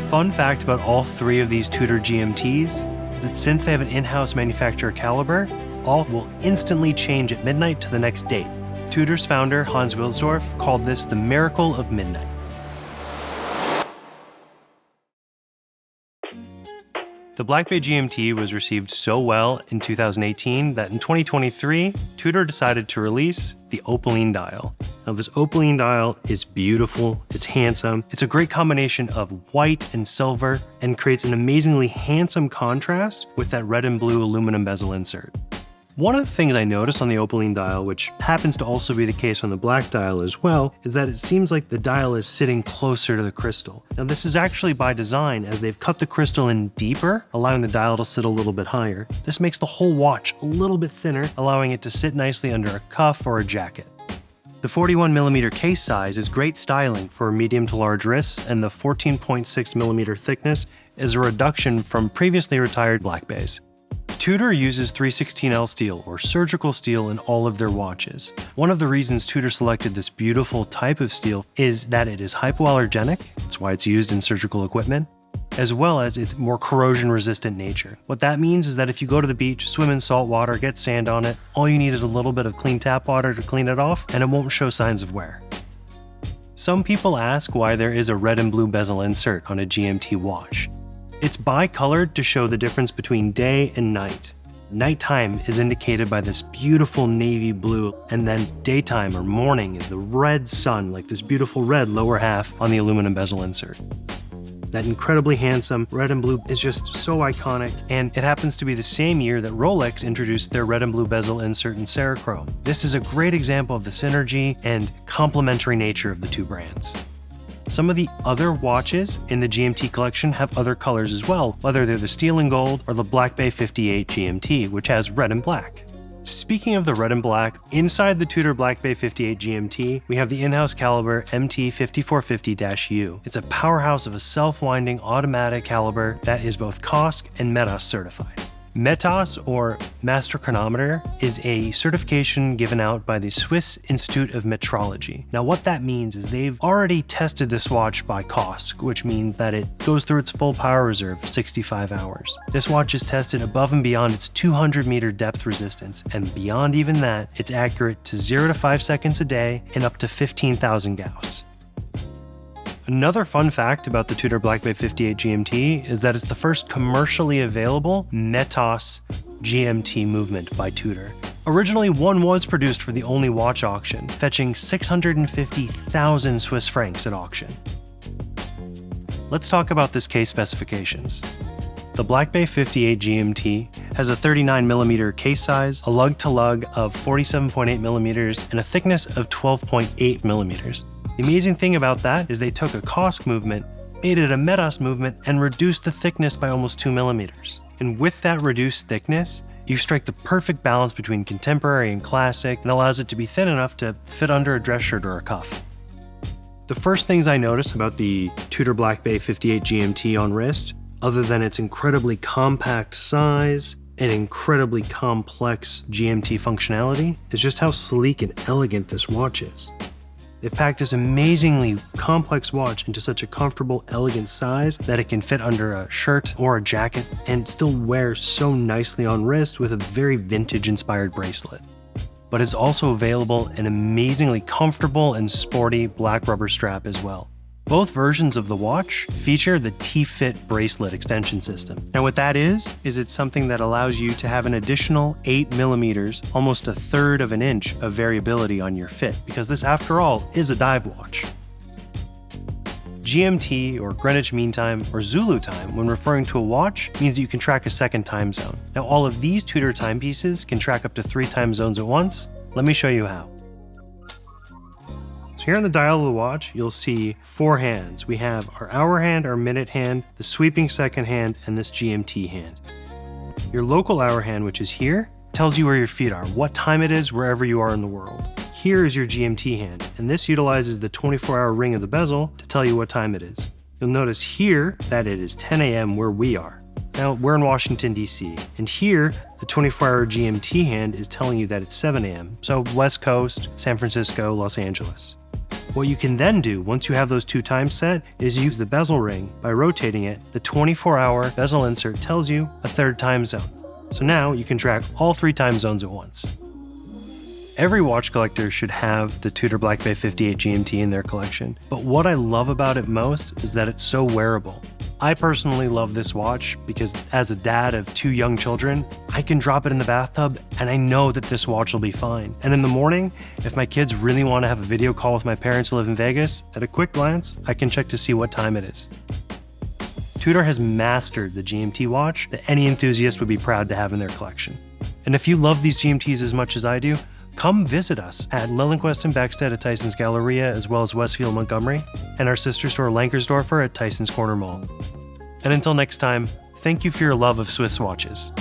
fun fact about all three of these TUDOR GMTs is that since they have an in-house manufacturer caliber, all will instantly change at midnight to the next date. TUDOR's founder, Hans Wilsdorf, called this the miracle of midnight. The Black Bay GMT was received so well in 2018 that in 2023, TUDOR decided to release the opaline dial. Now this opaline dial is beautiful, it's handsome, it's a great combination of white and silver and creates an amazingly handsome contrast with that red and blue aluminum bezel insert. One of the things I noticed on the opaline dial, which happens to also be the case on the black dial as well, is that it seems like the dial is sitting closer to the crystal. Now this is actually by design, as they've cut the crystal in deeper, allowing the dial to sit a little bit higher. This makes the whole watch a little bit thinner, allowing it to sit nicely under a cuff or a jacket. The 41mm case size is great styling for medium to large wrists, and the 14.6mm thickness is a reduction from previously retired Black Bays. TUDOR uses 316L steel or surgical steel in all of their watches. One of the reasons TUDOR selected this beautiful type of steel is that it is hypoallergenic, that's why it's used in surgical equipment, as well as its more corrosion-resistant nature. What that means is that if you go to the beach, swim in salt water, get sand on it, all you need is a little bit of clean tap water to clean it off, and it won't show signs of wear. Some people ask why there is a red and blue bezel insert on a GMT watch. It's bicolored to show the difference between day and night. Nighttime is indicated by this beautiful navy blue, and then daytime or morning is the red sun, like this beautiful red lower half on the aluminum bezel insert. That incredibly handsome red and blue is just so iconic, and it happens to be the same year that Rolex introduced their red and blue bezel insert in Cerachrome. This is a great example of the synergy and complementary nature of the two brands. Some of the other watches in the GMT collection have other colors as well, whether they're the steel and gold or the Black Bay 58 GMT, which has red and black. Speaking of the red and black, inside the TUDOR Black Bay 58 GMT, we have the in-house caliber MT5450-U. It's a powerhouse of a self-winding automatic caliber that is both COSC and METAS certified. METAS, or Master Chronometer, is a certification given out by the Swiss Institute of Metrology. Now what that means is they've already tested this watch by COSC, which means that it goes through its full power reserve of 65 hours. This watch is tested above and beyond its 200-meter depth resistance, and beyond even that, it's accurate to 0 to 5 seconds a day and up to 15,000 Gauss. Another fun fact about the TUDOR Black Bay 58 GMT is that it's the first commercially available METAS GMT movement by TUDOR. Originally, one was produced for the only watch auction, fetching 650,000 Swiss francs at auction. Let's talk about this case specifications. The Black Bay 58 GMT has a 39mm case size, a lug-to-lug of 47.8mm, and a thickness of 12.8mm. The amazing thing about that is they took a COSC movement, made it a METAS movement, and reduced the thickness by almost 2mm. And with that reduced thickness, you strike the perfect balance between contemporary and classic, and allows it to be thin enough to fit under a dress shirt or a cuff. The first things I notice about the TUDOR Black Bay 58 GMT on wrist, other than its incredibly compact size and incredibly complex GMT functionality, is just how sleek and elegant this watch is. They've packed this amazingly complex watch into such a comfortable, elegant size that it can fit under a shirt or a jacket and still wear so nicely on wrist with a very vintage-inspired bracelet. But it's also available in amazingly comfortable and sporty black rubber strap as well. Both versions of the watch feature the T-Fit bracelet extension system. Now what that is it's something that allows you to have an additional 8mm, almost a third of an inch of variability on your fit, because this, after all, is a dive watch. GMT, or Greenwich Mean Time, or Zulu time, when referring to a watch, means that you can track a second time zone. Now all of these TUDOR timepieces can track up to 3 time zones at once. Let me show you how. So here on the dial of the watch, you'll see 4 hands. We have our hour hand, our minute hand, the sweeping second hand, and this GMT hand. Your local hour hand, which is here, tells you where your feet are, what time it is wherever you are in the world. Here is your GMT hand, and this utilizes the 24-hour ring of the bezel to tell you what time it is. You'll notice here that it is 10 a.m. where we are. Now, we're in Washington, D.C., and here, the 24-hour GMT hand is telling you that it's 7 a.m., so West Coast, San Francisco, Los Angeles. What you can then do once you have those 2 times set is use the bezel ring. By rotating it, the 24-hour bezel insert tells you a 3rd time zone. So now you can track all 3 time zones at once. Every watch collector should have the Tudor Black Bay 58 GMT in their collection, but what I love about it most is that it's so wearable. I personally love this watch because as a dad of 2 young children, I can drop it in the bathtub and I know that this watch will be fine. And in the morning, if my kids really want to have a video call with my parents who live in Vegas, at a quick glance, I can check to see what time it is. Tudor has mastered the GMT watch that any enthusiast would be proud to have in their collection. And if you love these GMTs as much as I do, come visit us at Lillenquist and Beckstead at Tyson's Galleria, as well as Westfield Montgomery, and our sister store Lankersdorfer at Tyson's Corner Mall. And until next time, thank you for your love of Swiss watches.